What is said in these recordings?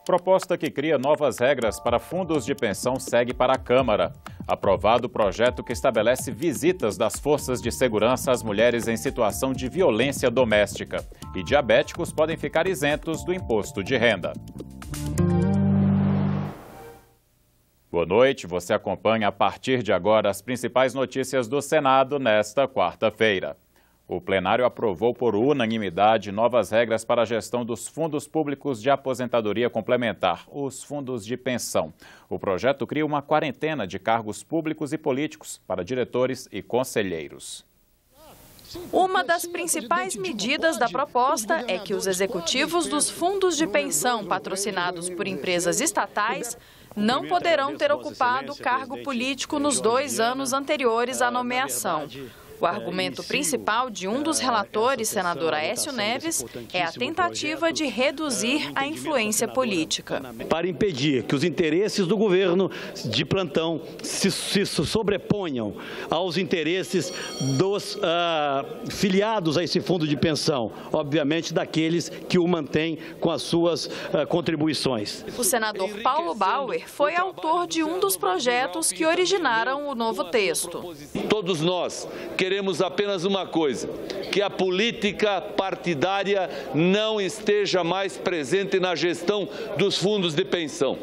Proposta que cria novas regras para fundos de pensão segue para a Câmara. Aprovado o projeto que estabelece visitas das forças de segurança às mulheres em situação de violência doméstica. E diabéticos podem ficar isentos do imposto de renda. Boa noite, você acompanha a partir de agora as principais notícias do Senado nesta quarta-feira. O plenário aprovou por unanimidade novas regras para a gestão dos fundos públicos de aposentadoria complementar, os fundos de pensão. O projeto cria uma quarentena de cargos públicos e políticos para diretores e conselheiros. Uma das principais medidas da proposta é que os executivos dos fundos de pensão patrocinados por empresas estatais não poderão ter ocupado cargo político nos 2 anos anteriores à nomeação. O argumento principal de um dos relatores, senador Aécio Neves, é a tentativa de reduzir a influência política. Para impedir que os interesses do governo de plantão se sobreponham aos interesses dos filiados a esse fundo de pensão, obviamente daqueles que o mantêm com as suas contribuições. O senador Paulo Bauer foi autor de um dos projetos que originaram o novo texto. Todos nós queremos apenas uma coisa, que a política partidária não esteja mais presente na gestão dos fundos de pensão,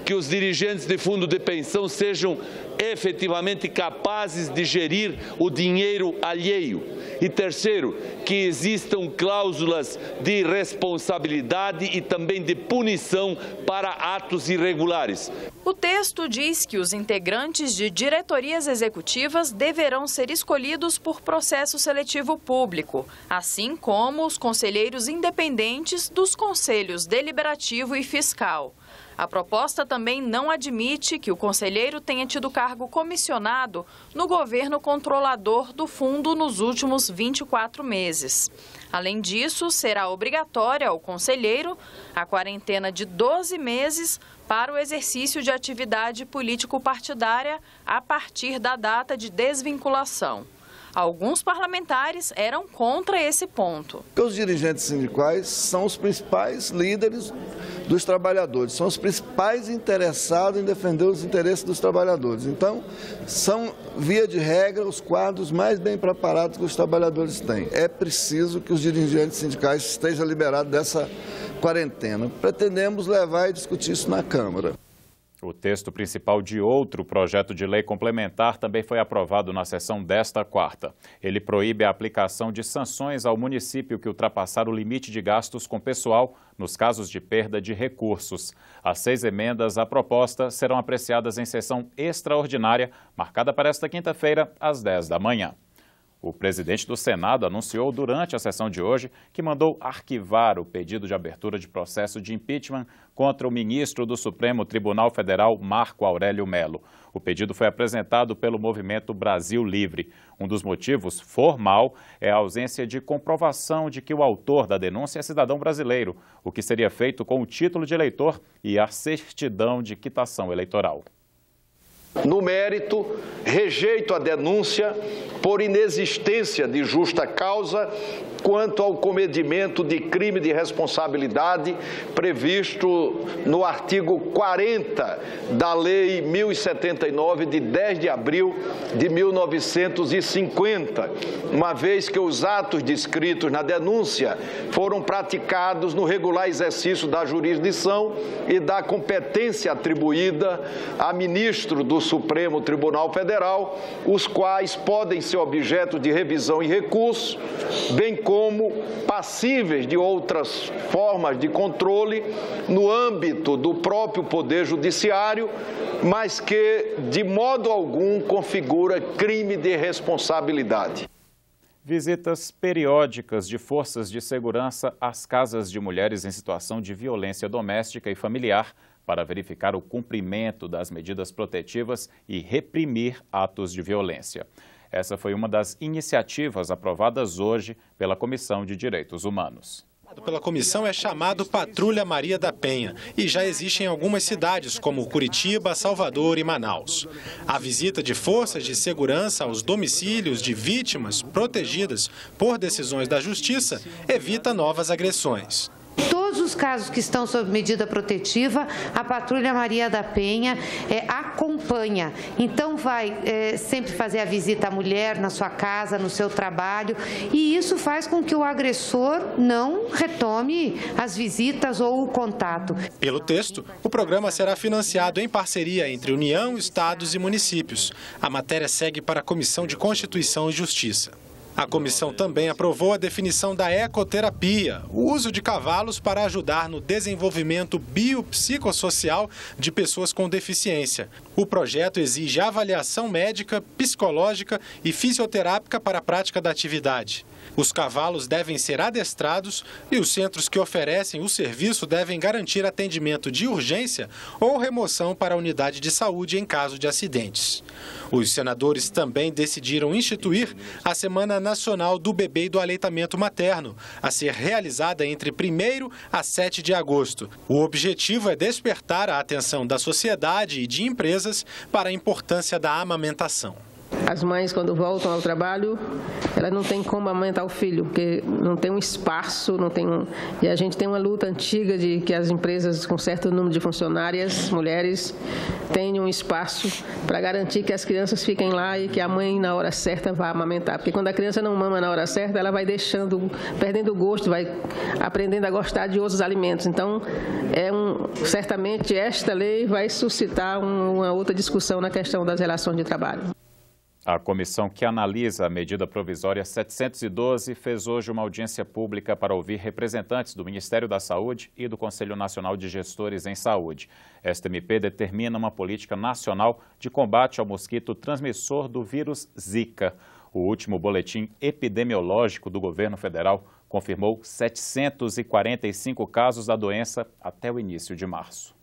que os dirigentes de fundo de pensão sejam efetivamente capazes de gerir o dinheiro alheio. E terceiro, que existam cláusulas de responsabilidade e também de punição para atos irregulares. O texto diz que os integrantes de diretorias executivas deverão ser escolhidos por processo seletivo público, assim como os conselheiros independentes dos conselhos deliberativo e fiscal. A proposta também não admite que o conselheiro tenha tido cargo comissionado no governo controlador do fundo nos últimos 24 meses. Além disso, será obrigatória ao conselheiro a quarentena de 12 meses para o exercício de atividade político-partidária a partir da data de desvinculação. Alguns parlamentares eram contra esse ponto. Os dirigentes sindicais são os principais líderes dos trabalhadores, são os principais interessados em defender os interesses dos trabalhadores. Então, são, via de regra, os quadros mais bem preparados que os trabalhadores têm. É preciso que os dirigentes sindicais estejam liberados dessa quarentena. Pretendemos levar e discutir isso na Câmara. O texto principal de outro projeto de lei complementar também foi aprovado na sessão desta quarta. Ele proíbe a aplicação de sanções ao município que ultrapassar o limite de gastos com pessoal nos casos de perda de recursos. As 6 emendas à proposta serão apreciadas em sessão extraordinária, marcada para esta quinta-feira, às 10 da manhã. O presidente do Senado anunciou durante a sessão de hoje que mandou arquivar o pedido de abertura de processo de impeachment contra o ministro do Supremo Tribunal Federal, Marco Aurélio Mello. O pedido foi apresentado pelo movimento Brasil Livre. Um dos motivos, formal, é a ausência de comprovação de que o autor da denúncia é cidadão brasileiro, o que seria feito com o título de eleitor e a certidão de quitação eleitoral. No mérito, rejeito a denúncia por inexistência de justa causa quanto ao cometimento de crime de responsabilidade previsto no artigo 40 da Lei 1079, de 10 de abril de 1950, uma vez que os atos descritos na denúncia foram praticados no regular exercício da jurisdição e da competência atribuída a ministro do Supremo Tribunal Federal, os quais podem ser objeto de revisão e recurso, bem como passíveis de outras formas de controle no âmbito do próprio Poder Judiciário, mas que de modo algum configura crime de responsabilidade. Visitas periódicas de forças de segurança às casas de mulheres em situação de violência doméstica e familiar para verificar o cumprimento das medidas protetivas e reprimir atos de violência. Essa foi uma das iniciativas aprovadas hoje pela Comissão de Direitos Humanos. Pela comissão é chamado Patrulha Maria da Penha e já existe em algumas cidades como Curitiba, Salvador e Manaus. A visita de forças de segurança aos domicílios de vítimas protegidas por decisões da Justiça evita novas agressões. Todos os casos que estão sob medida protetiva, a Patrulha Maria da Penha acompanha. Então vai sempre fazer a visita à mulher na sua casa, no seu trabalho, e isso faz com que o agressor não retome as visitas ou o contato. Pelo texto, o programa será financiado em parceria entre União, Estados e municípios. A matéria segue para a Comissão de Constituição e Justiça. A comissão também aprovou a definição da ecoterapia, o uso de cavalos para ajudar no desenvolvimento biopsicossocial de pessoas com deficiência. O projeto exige avaliação médica, psicológica e fisioterápica para a prática da atividade. Os cavalos devem ser adestrados e os centros que oferecem o serviço devem garantir atendimento de urgência ou remoção para a unidade de saúde em caso de acidentes. Os senadores também decidiram instituir a Semana Nacional do Bebê e do Aleitamento Materno, a ser realizada entre 1º a 7 de agosto. O objetivo é despertar a atenção da sociedade e de empresas para a importância da amamentação. As mães, quando voltam ao trabalho, elas não têm como amamentar o filho, porque não tem um espaço, E a gente tem uma luta antiga de que as empresas com certo número de funcionárias, mulheres, tenham um espaço para garantir que as crianças fiquem lá e que a mãe, na hora certa, vá amamentar. Porque quando a criança não mama na hora certa, ela vai perdendo o gosto, vai aprendendo a gostar de outros alimentos. Então, certamente esta lei vai suscitar uma outra discussão na questão das relações de trabalho. A comissão que analisa a medida provisória 712 fez hoje uma audiência pública para ouvir representantes do Ministério da Saúde e do Conselho Nacional de Gestores em Saúde. Esta MP determina uma política nacional de combate ao mosquito transmissor do vírus Zika. O último boletim epidemiológico do governo federal confirmou 745 casos da doença até o início de março.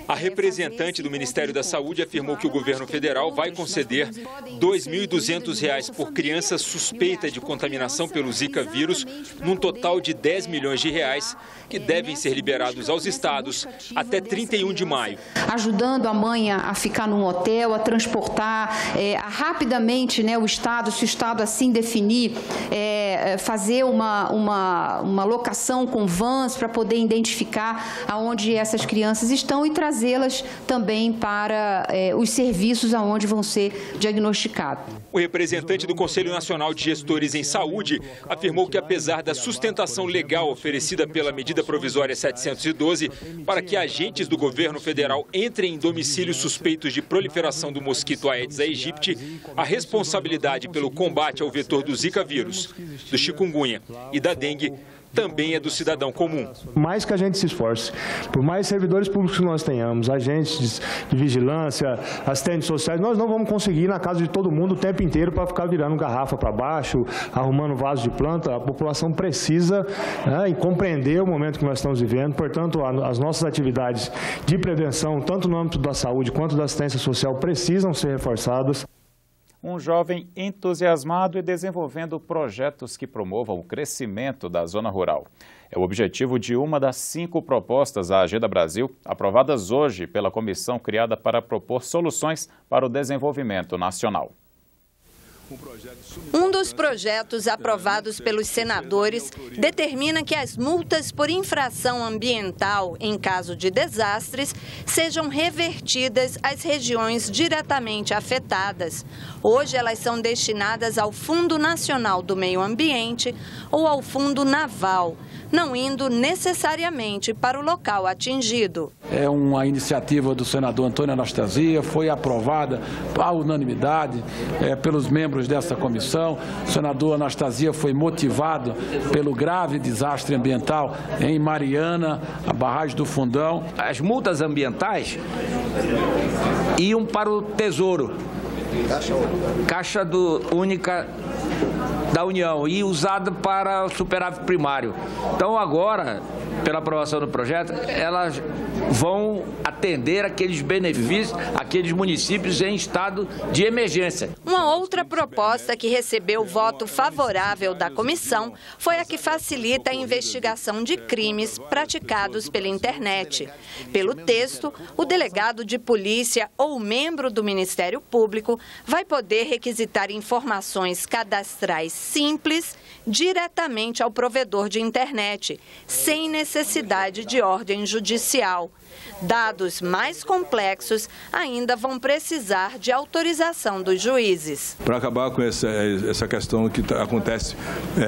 A representante do Ministério da Saúde afirmou que o governo federal vai conceder R$ 2.200 por criança suspeita de contaminação pelo Zika vírus, num total de R$ 10 milhões que devem ser liberados aos estados até 31 de maio. Ajudando a mãe a ficar num hotel, a transportar rapidamente o estado, se o estado assim definir, fazer uma locação com vans para poder identificar aonde essas crianças estão e trazê-las também para os serviços aonde vão ser diagnosticados. O representante do Conselho Nacional de Gestores em Saúde afirmou que, apesar da sustentação legal oferecida pela medida provisória 712 para que agentes do governo federal entrem em domicílios suspeitos de proliferação do mosquito Aedes aegypti, a responsabilidade pelo combate ao vetor do Zika vírus, do chikungunya e da dengue também é do cidadão comum. Mais que a gente se esforce, por mais servidores públicos que nós tenhamos, agentes de vigilância, assistentes sociais, nós não vamos conseguir ir na casa de todo mundo o tempo inteiro para ficar virando garrafa para baixo, arrumando vaso de planta. A população precisa compreender o momento que nós estamos vivendo. Portanto, as nossas atividades de prevenção, tanto no âmbito da saúde quanto da assistência social, precisam ser reforçadas. Um jovem entusiasmado e desenvolvendo projetos que promovam o crescimento da zona rural. É o objetivo de uma das 5 propostas da Agenda Brasil, aprovadas hoje pela comissão criada para propor soluções para o desenvolvimento nacional. Um dos projetos aprovados pelos senadores determina que as multas por infração ambiental em caso de desastres sejam revertidas às regiões diretamente afetadas. Hoje elas são destinadas ao Fundo Nacional do Meio Ambiente ou ao Fundo Naval, não indo necessariamente para o local atingido. É uma iniciativa do senador Antônio Anastasia, foi aprovada à unanimidade pelos membros dessa comissão. O senador Anastasia foi motivado pelo grave desastre ambiental em Mariana, a barragem do Fundão. As multas ambientais iam para o Tesouro, Caixa Única da União, e usada para o superávit primário. Então agora pela aprovação do projeto, elas vão atender aqueles benefícios, aqueles municípios em estado de emergência. Uma outra proposta que recebeu voto favorável da comissão foi a que facilita a investigação de crimes praticados pela internet. Pelo texto, o delegado de polícia ou membro do Ministério Público vai poder requisitar informações cadastrais simples diretamente ao provedor de internet, sem necessidade de ordem judicial. Dados mais complexos ainda vão precisar de autorização dos juízes. Para acabar com essa questão que acontece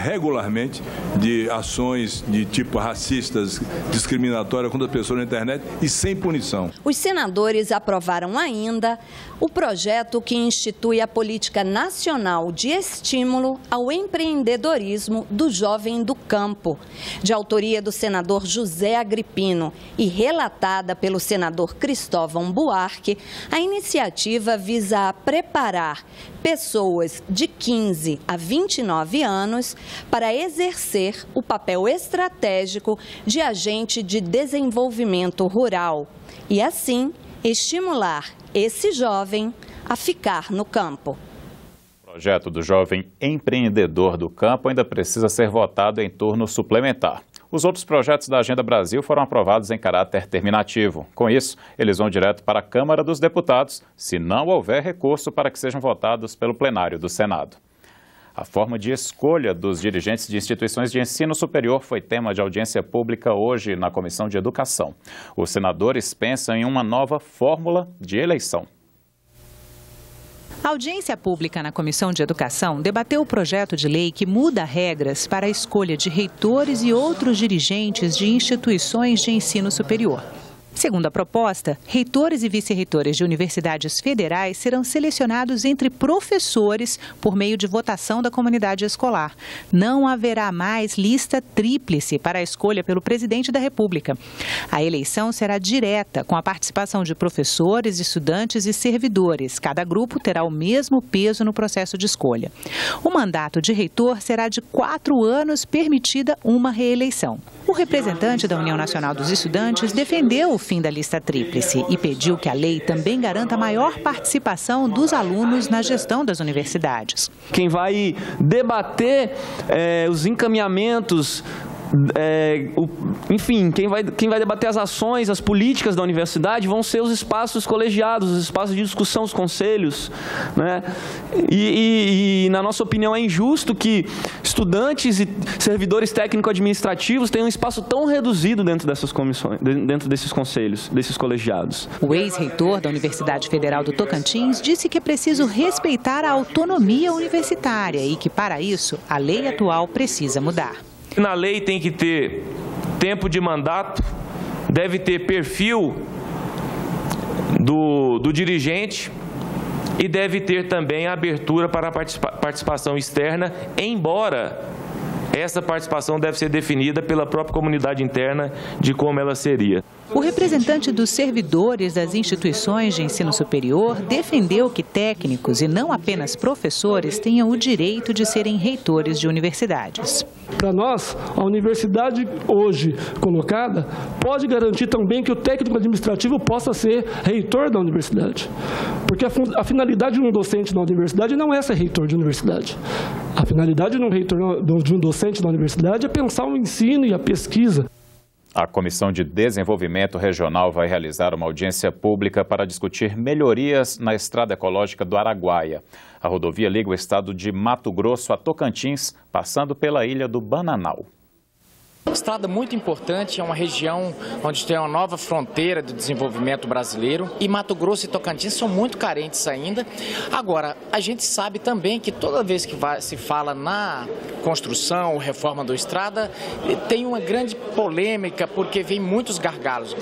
regularmente de ações de tipo racistas, discriminatórias contra pessoas na internet e sem punição. Os senadores aprovaram ainda o projeto que institui a Política Nacional de Estímulo ao Empreendedorismo do Jovem do Campo, de autoria do senador José Agripino e relatada pelo senador Cristóvão Buarque. A iniciativa visa preparar pessoas de 15 a 29 anos para exercer o papel estratégico de agente de desenvolvimento rural e, assim, estimular esse jovem a ficar no campo. O projeto do Jovem Empreendedor do Campo ainda precisa ser votado em turno suplementar. Os outros projetos da Agenda Brasil foram aprovados em caráter terminativo. Com isso, eles vão direto para a Câmara dos Deputados, se não houver recurso para que sejam votados pelo plenário do Senado. A forma de escolha dos dirigentes de instituições de ensino superior foi tema de audiência pública hoje na Comissão de Educação. Os senadores pensam em uma nova fórmula de eleição. A audiência pública na Comissão de Educação debateu o projeto de lei que muda regras para a escolha de reitores e outros dirigentes de instituições de ensino superior. Segundo a proposta, reitores e vice-reitores de universidades federais serão selecionados entre professores por meio de votação da comunidade escolar. Não haverá mais lista tríplice para a escolha pelo presidente da República. A eleição será direta, com a participação de professores, estudantes e servidores. Cada grupo terá o mesmo peso no processo de escolha. O mandato de reitor será de 4 anos, permitida uma reeleição. O representante da União Nacional dos Estudantes defendeu o fim da lista tríplice e pediu que a lei também garanta maior participação dos alunos na gestão das universidades. Quem vai debater os encaminhamentos, enfim, quem vai debater as ações, as políticas da universidade vão ser os espaços colegiados, os espaços de discussão, os conselhos, né? E na nossa opinião é injusto que estudantes e servidores técnico-administrativos tenham um espaço tão reduzido dentro dessas comissões, dentro desses conselhos, desses colegiados. O ex-reitor da Universidade Federal do Tocantins disse que é preciso respeitar a autonomia universitária e que, para isso, a lei atual precisa mudar. Na lei tem que ter tempo de mandato, deve ter perfil do dirigente e deve ter também a abertura para a participação externa, embora essa participação deve ser definida pela própria comunidade interna de como ela seria. O representante dos servidores das instituições de ensino superior defendeu que técnicos e não apenas professores tenham o direito de serem reitores de universidades. Para nós, a universidade hoje colocada pode garantir também que o técnico administrativo possa ser reitor da universidade. Porque a finalidade de um docente na universidade não é ser reitor de universidade. A finalidade de um docente na universidade é pensar o ensino e a pesquisa. A Comissão de Desenvolvimento Regional vai realizar uma audiência pública para discutir melhorias na estrada ecológica do Araguaia. A rodovia liga o estado de Mato Grosso a Tocantins, passando pela ilha do Bananal. Estrada muito importante, é uma região onde tem uma nova fronteira de desenvolvimento brasileiro e Mato Grosso e Tocantins são muito carentes ainda. Agora, a gente sabe também que toda vez que se fala na construção ou reforma da estrada, tem uma grande polêmica porque vem muitos gargalos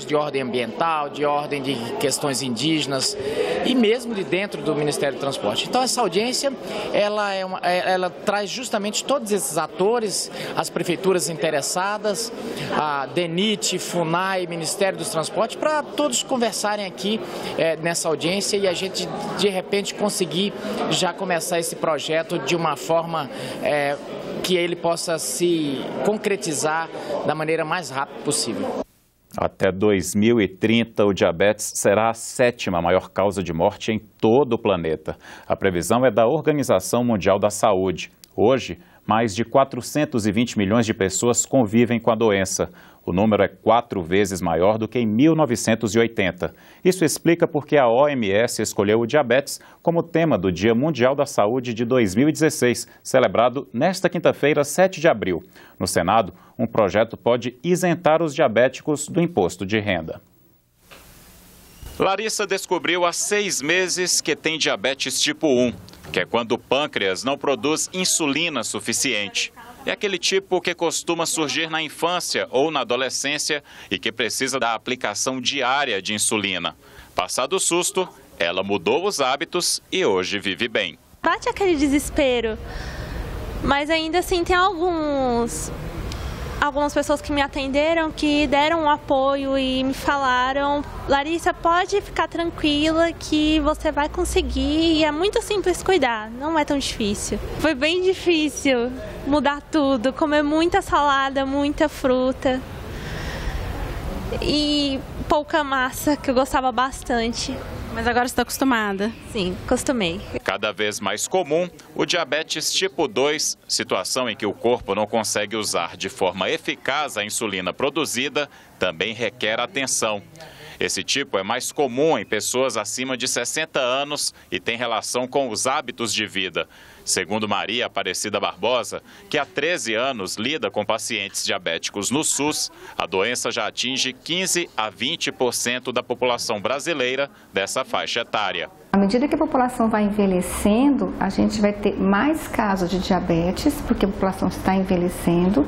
de ordem ambiental, de ordem de questões indígenas e mesmo de dentro do Ministério do Transporte. Então essa audiência, ela traz justamente todos esses atores, as prefeituras interessadas interessadas, a DENIT, FUNAI, Ministério dos Transportes, para todos conversarem aqui nessa audiência e a gente, de repente, conseguir já começar esse projeto de uma forma que ele possa se concretizar da maneira mais rápida possível. Até 2030, o diabetes será a 7ª maior causa de morte em todo o planeta. A previsão é da Organização Mundial da Saúde. Hoje, mais de 420 milhões de pessoas convivem com a doença. O número é 4 vezes maior do que em 1980. Isso explica porque a OMS escolheu o diabetes como tema do Dia Mundial da Saúde de 2016, celebrado nesta quinta-feira, 7 de abril. No Senado, um projeto pode isentar os diabéticos do imposto de renda. Larissa descobriu há 6 meses que tem diabetes tipo 1, que é quando o pâncreas não produz insulina suficiente. É aquele tipo que costuma surgir na infância ou na adolescência e que precisa da aplicação diária de insulina. Passado o susto, ela mudou os hábitos e hoje vive bem. Bate aquele desespero, mas ainda assim tem algumas pessoas que me atenderam, que deram um apoio e me falaram: Larissa, pode ficar tranquila que você vai conseguir e é muito simples cuidar, não é tão difícil. Foi bem difícil mudar tudo, comer muita salada, muita fruta e pouca massa, que eu gostava bastante. Mas agora você está acostumada? Sim, acostumei. Cada vez mais comum, o diabetes tipo 2, situação em que o corpo não consegue usar de forma eficaz a insulina produzida, também requer atenção. Esse tipo é mais comum em pessoas acima de 60 anos e tem relação com os hábitos de vida. Segundo Maria Aparecida Barbosa, que há 13 anos lida com pacientes diabéticos no SUS, a doença já atinge 15 a 20% da população brasileira dessa faixa etária. À medida que a população vai envelhecendo, a gente vai ter mais casos de diabetes, porque a população está envelhecendo,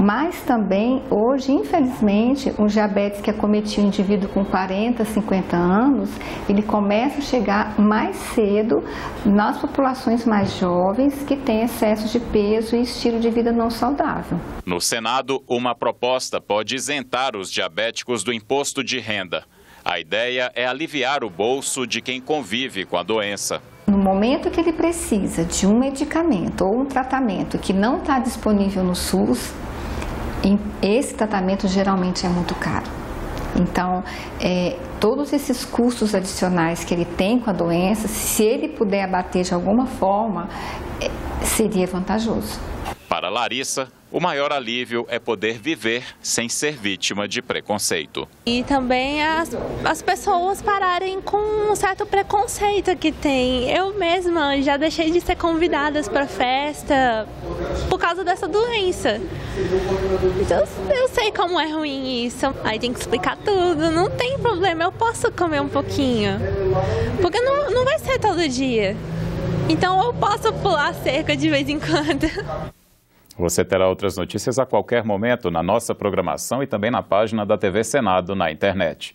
mas também, hoje, infelizmente, um diabetes que acometia o indivíduo com 40, 50 anos, ele começa a chegar mais cedo nas populações mais jovens que têm excesso de peso e estilo de vida não saudável. No Senado, uma proposta pode isentar os diabéticos do imposto de renda. A ideia é aliviar o bolso de quem convive com a doença. No momento que ele precisa de um medicamento ou um tratamento que não está disponível no SUS, esse tratamento geralmente é muito caro. Então, todos esses custos adicionais que ele tem com a doença, se ele puder abater de alguma forma, seria vantajoso. Para Larissa, o maior alívio é poder viver sem ser vítima de preconceito. E também as pessoas pararem com um certo preconceito que tem. Eu mesma já deixei de ser convidada para festa por causa dessa doença. Então eu sei como é ruim isso. Aí tem que explicar tudo, não tem problema, eu posso comer um pouquinho. Porque não vai ser todo dia. Então eu posso pular a cerca de vez em quando. Você terá outras notícias a qualquer momento na nossa programação e também na página da TV Senado na internet.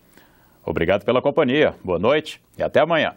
Obrigado pela companhia, boa noite e até amanhã.